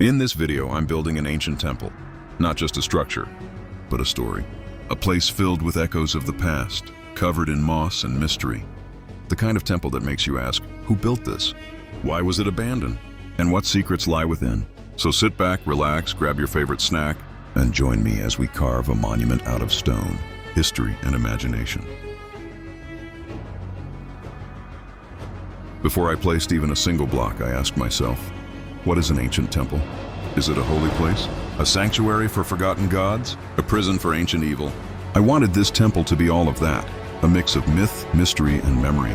In this video, I'm building an ancient temple. Not just a structure, but a story. A place filled with echoes of the past, covered in moss and mystery. The kind of temple that makes you ask, who built this? Why was it abandoned? And what secrets lie within? So sit back, relax, grab your favorite snack, and join me as we carve a monument out of stone, history, and imagination. Before I placed even a single block, I asked myself, what is an ancient temple? Is it a holy place? A sanctuary for forgotten gods? A prison for ancient evil? I wanted this temple to be all of that, a mix of myth, mystery, and memory.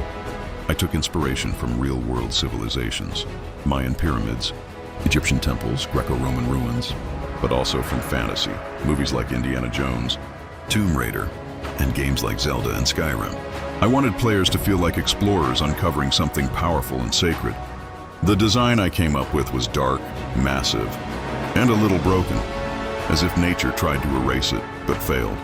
I took inspiration from real-world civilizations, Mayan pyramids, Egyptian temples, Greco-Roman ruins, but also from fantasy, movies like Indiana Jones, Tomb Raider, and games like Zelda and Skyrim. I wanted players to feel like explorers uncovering something powerful and sacred. The design I came up with was dark, massive, and a little broken, as if nature tried to erase it, but failed.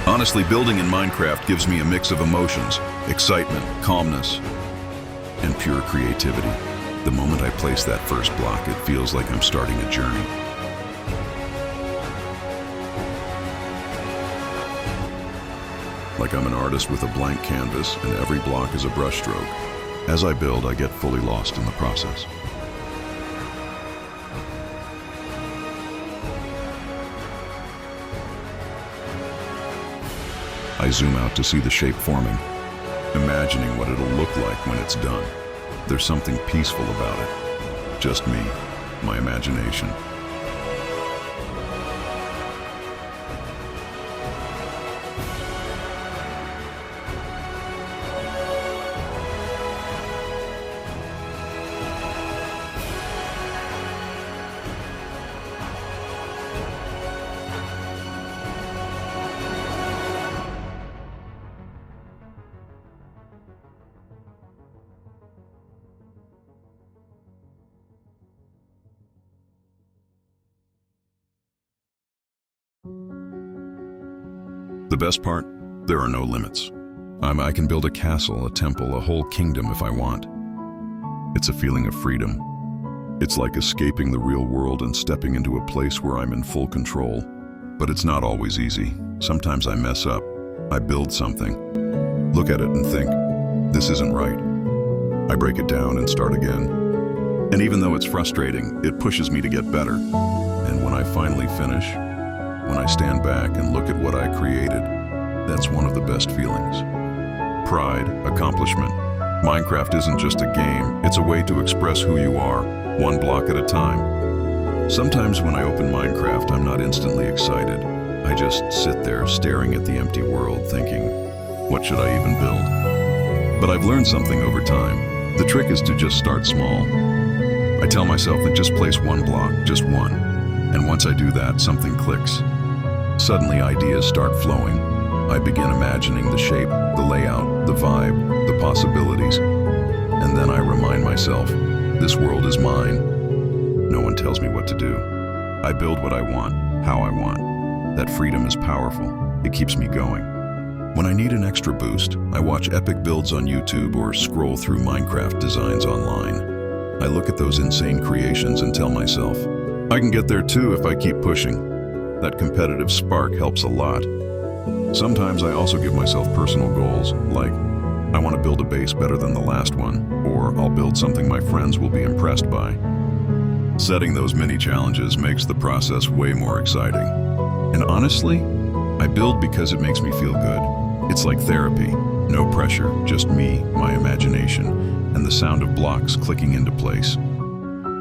Honestly, building in Minecraft gives me a mix of emotions, excitement, calmness, and pure creativity. The moment I place that first block, it feels like I'm starting a journey. Like I'm an artist with a blank canvas, and every block is a brushstroke. As I build, I get fully lost in the process. I zoom out to see the shape forming, imagining what it'll look like when it's done. There's something peaceful about it. Just me, my imagination. The best part? There are no limits. I can build a castle, a temple, a whole kingdom if I want. It's a feeling of freedom. It's like escaping the real world and stepping into a place where I'm in full control. But it's not always easy. Sometimes I mess up. I build something, look at it and think, this isn't right. I break it down and start again. And even though it's frustrating, it pushes me to get better. And when I finally finish, when I stand back and look at what I created, that's one of the best feelings. Pride, accomplishment. Minecraft isn't just a game, it's a way to express who you are, one block at a time. Sometimes when I open Minecraft, I'm not instantly excited. I just sit there staring at the empty world thinking, what should I even build? But I've learned something over time. The trick is to just start small. I tell myself that just place one block, just one. And once I do that, something clicks. Suddenly ideas start flowing. I begin imagining the shape, the layout, the vibe, the possibilities. And then I remind myself, this world is mine. No one tells me what to do. I build what I want, how I want. That freedom is powerful. It keeps me going. When I need an extra boost, I watch epic builds on YouTube or scroll through Minecraft designs online. I look at those insane creations and tell myself, I can get there too if I keep pushing. That competitive spark helps a lot. Sometimes I also give myself personal goals, like, I want to build a base better than the last one, or I'll build something my friends will be impressed by. Setting those mini challenges makes the process way more exciting. And honestly, I build because it makes me feel good. It's like therapy, no pressure, just me, my imagination, and the sound of blocks clicking into place.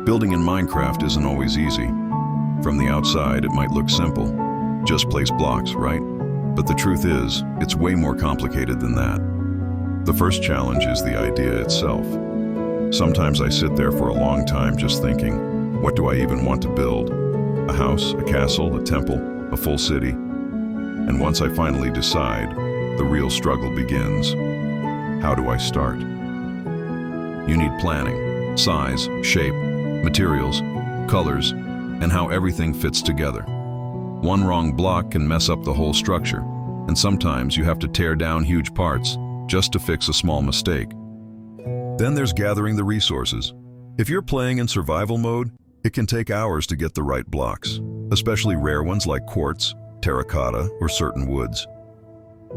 Building in Minecraft isn't always easy. From the outside, it might look simple. Just place blocks, right? But the truth is, it's way more complicated than that. The first challenge is the idea itself. Sometimes I sit there for a long time just thinking, what do I even want to build? A house, a castle, a temple, a a full city. And once I finally decide, the real struggle begins. How do I start? You need planning, size, shape, materials, colors, and how everything fits together. One wrong block can mess up the whole structure, and sometimes you have to tear down huge parts just to fix a small mistake. Then there's gathering the resources. If you're playing in survival mode, it can take hours to get the right blocks, especially rare ones like quartz, terracotta, or certain woods.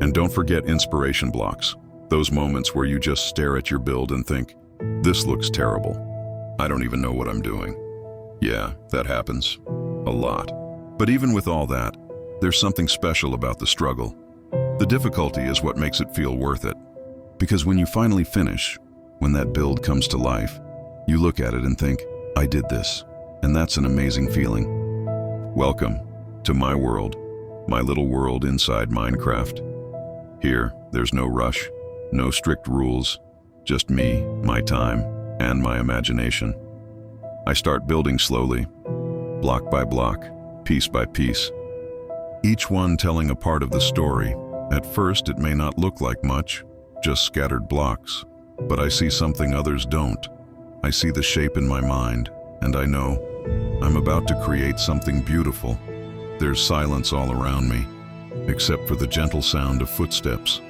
And don't forget inspiration blocks, those moments where you just stare at your build and think, this looks terrible. I don't even know what I'm doing. Yeah, that happens. A lot. But even with all that, there's something special about the struggle. The difficulty is what makes it feel worth it. Because when you finally finish, when that build comes to life, you look at it and think, I did this. And that's an amazing feeling. Welcome to my world, my little world inside Minecraft. Here, there's no rush, no strict rules, just me, my time, and my imagination. I start building slowly, block by block, piece by piece, each one telling a part of the story. At first, it may not look like much, just scattered blocks, but I see something others don't. I see the shape in my mind, and I know I'm about to create something beautiful. There's silence all around me, except for the gentle sound of footsteps,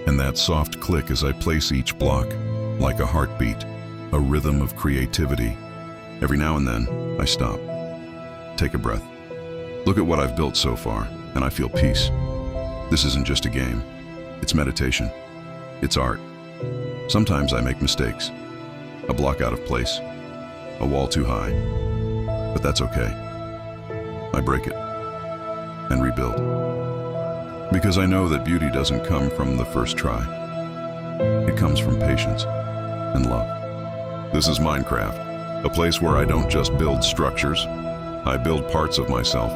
and that soft click as I place each block, like a heartbeat, a rhythm of creativity. Every now and then, I stop, take a breath, look at what I've built so far, and I feel peace. This isn't just a game, it's meditation, it's art. Sometimes I make mistakes, a block out of place, a wall too high, but that's okay. I break it and rebuild, because I know that beauty doesn't come from the first try. It comes from patience and love. This is Minecraft, a place where I don't just build structures, I build parts of myself.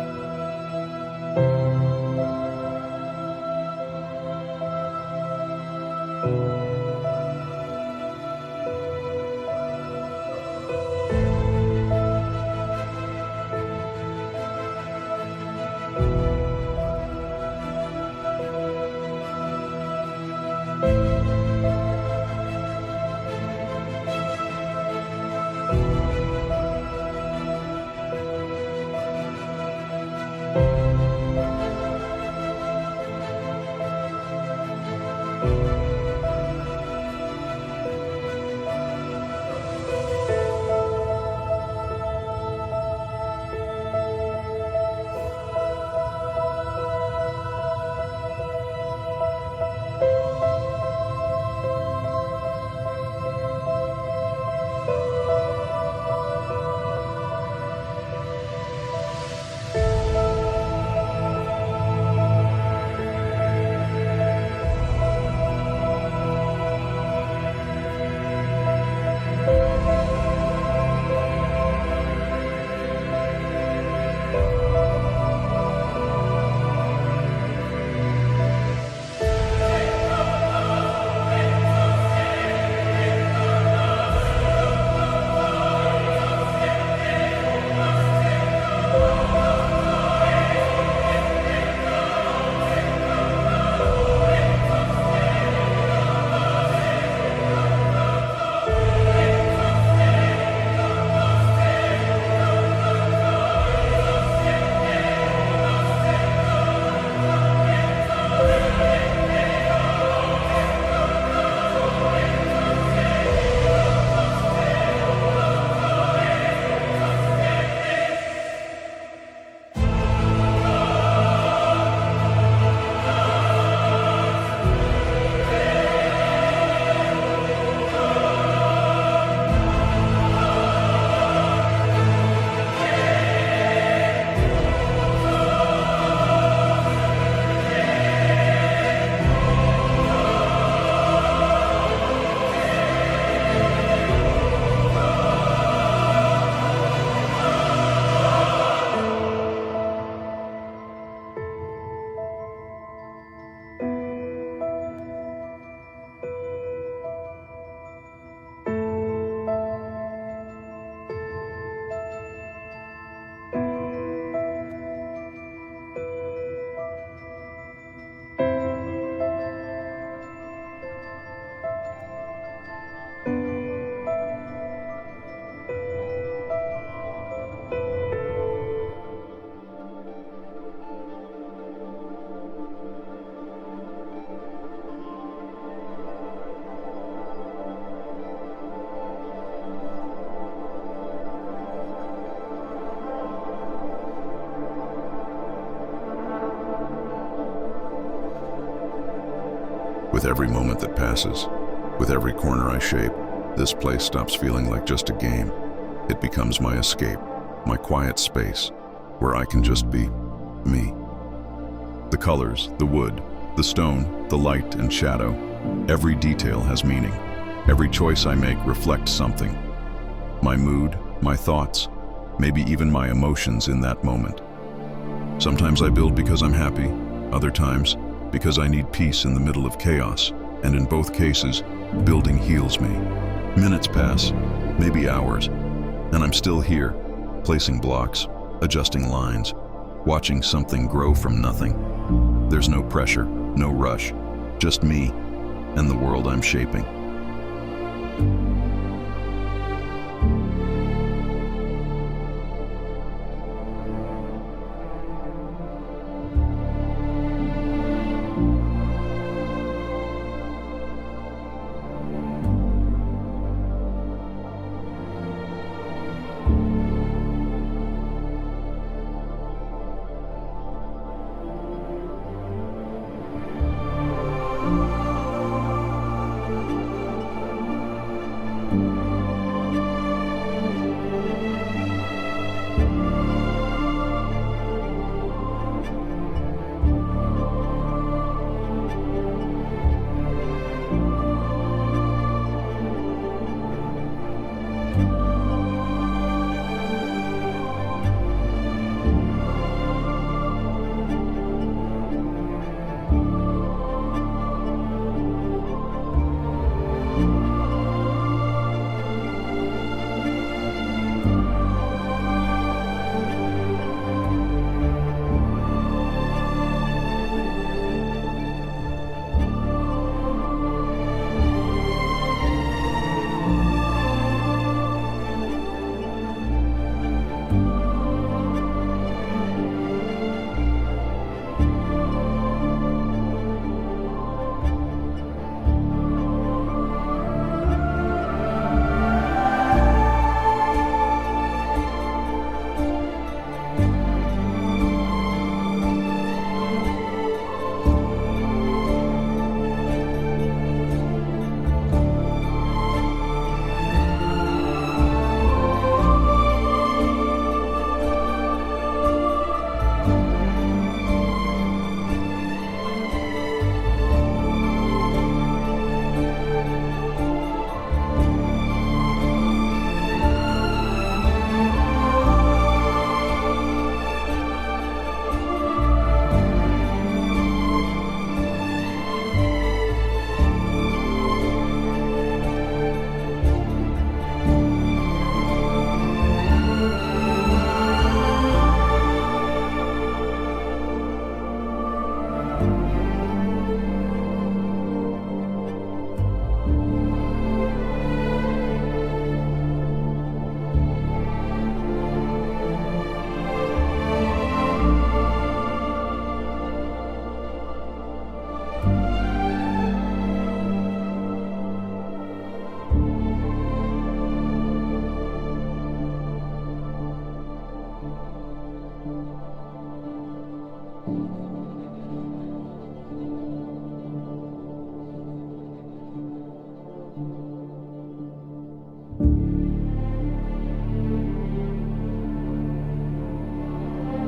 With every moment that passes, with every corner I shape, this place stops feeling like just a game. It becomes my escape, my quiet space, where I can just be me. The colors, the wood, the stone, the light and shadow, every detail has meaning. Every choice I make reflects something. My mood, my thoughts, maybe even my emotions in that moment. Sometimes I build because I'm happy, other times because I need peace in the middle of chaos, and in both cases, building heals me. Minutes pass, maybe hours, and I'm still here, placing blocks, adjusting lines, watching something grow from nothing. There's no pressure, no rush, just me and the world I'm shaping.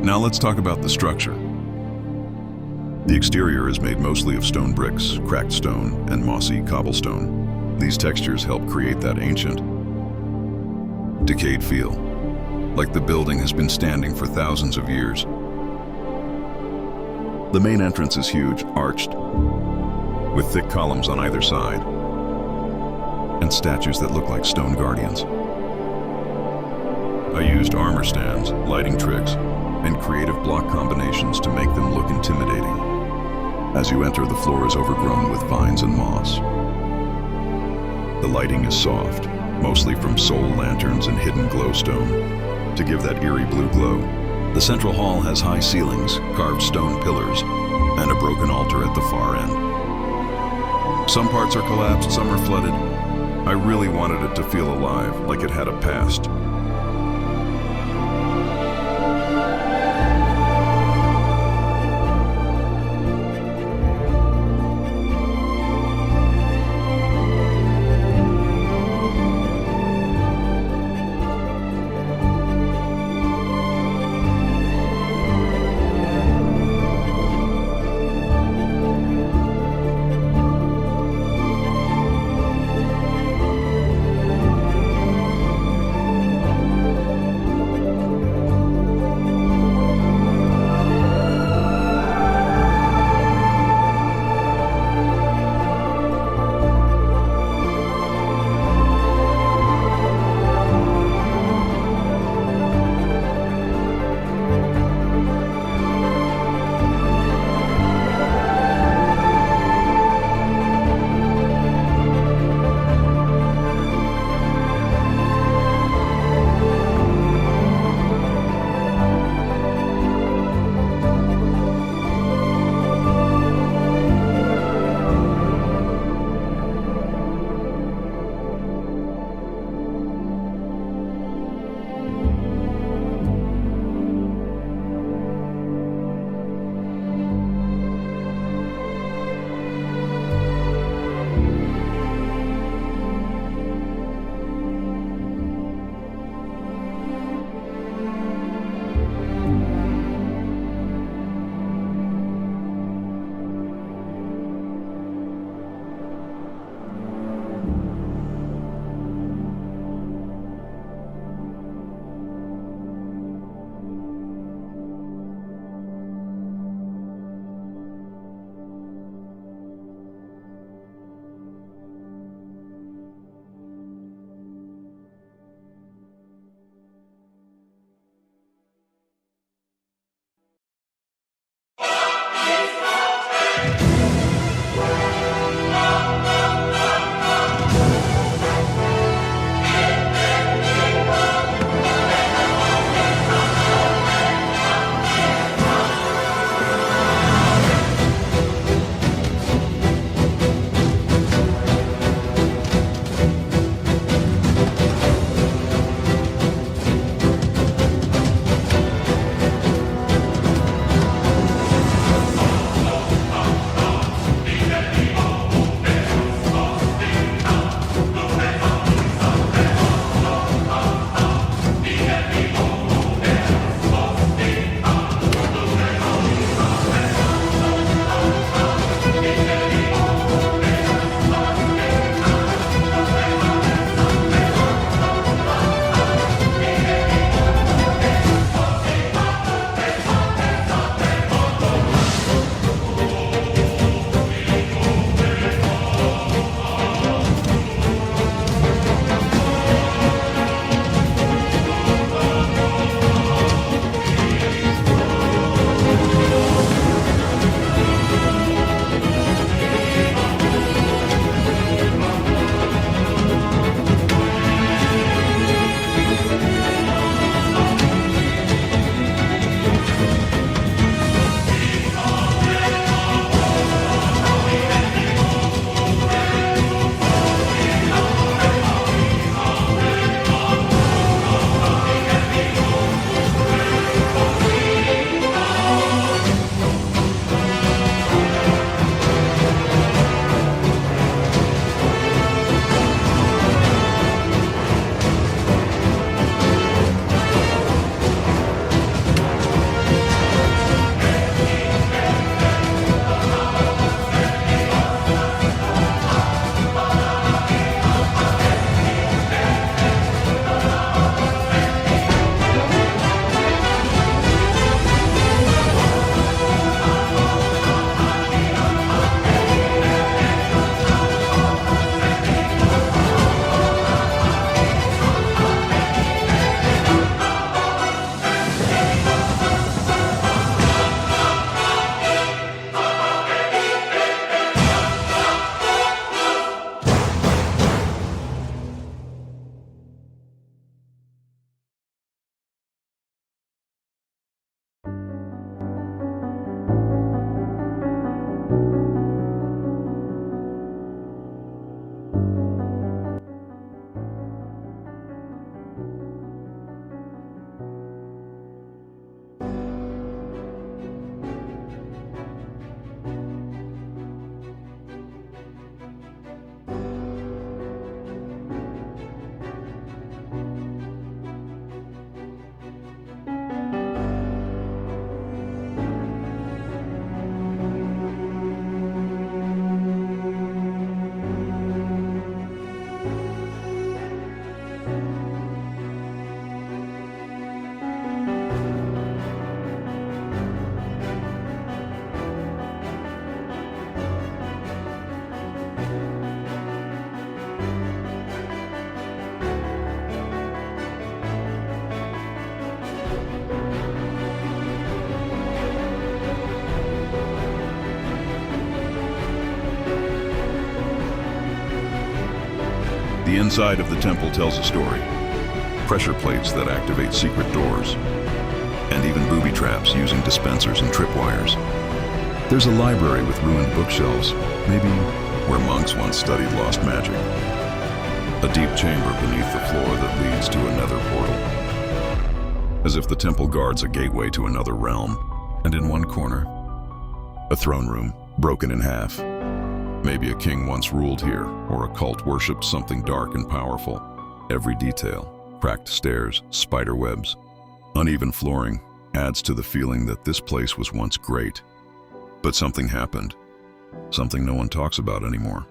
Now let's talk about the structure. The exterior is made mostly of stone bricks, cracked stone, and mossy cobblestone. These textures help create that ancient, decayed feel, like the building has been standing for thousands of years. The main entrance is huge, arched, with thick columns on either side, and statues that look like stone guardians. I used armor stands, lighting tricks, and creative block combinations to make them look intimidating. As you enter, the floor is overgrown with vines and moss. The lighting is soft, mostly from soul lanterns and hidden glowstone, to give that eerie blue glow. The central hall has high ceilings, carved stone pillars, and a broken altar at the far end. Some parts are collapsed, some are flooded. I really wanted it to feel alive, like it had a past. The inside of the temple tells a story. Pressure plates that activate secret doors, and even booby traps using dispensers and tripwires. There's a library with ruined bookshelves, maybe where monks once studied lost magic. A deep chamber beneath the floor that leads to a nether portal. As if the temple guards a gateway to another realm. And in one corner, a throne room, broken in half. Maybe a king once ruled here, or a cult worshipped something dark and powerful. Every detail, cracked stairs, spider webs, uneven flooring, adds to the feeling that this place was once great. But something happened. Something no one talks about anymore.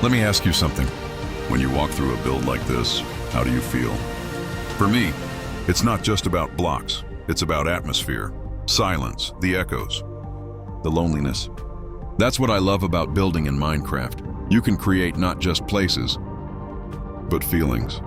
Let me ask you something. When you walk through a build like this, how do you feel? For me, it's not just about blocks. It's about atmosphere, silence, the echoes, the loneliness. That's what I love about building in Minecraft. You can create not just places, but feelings.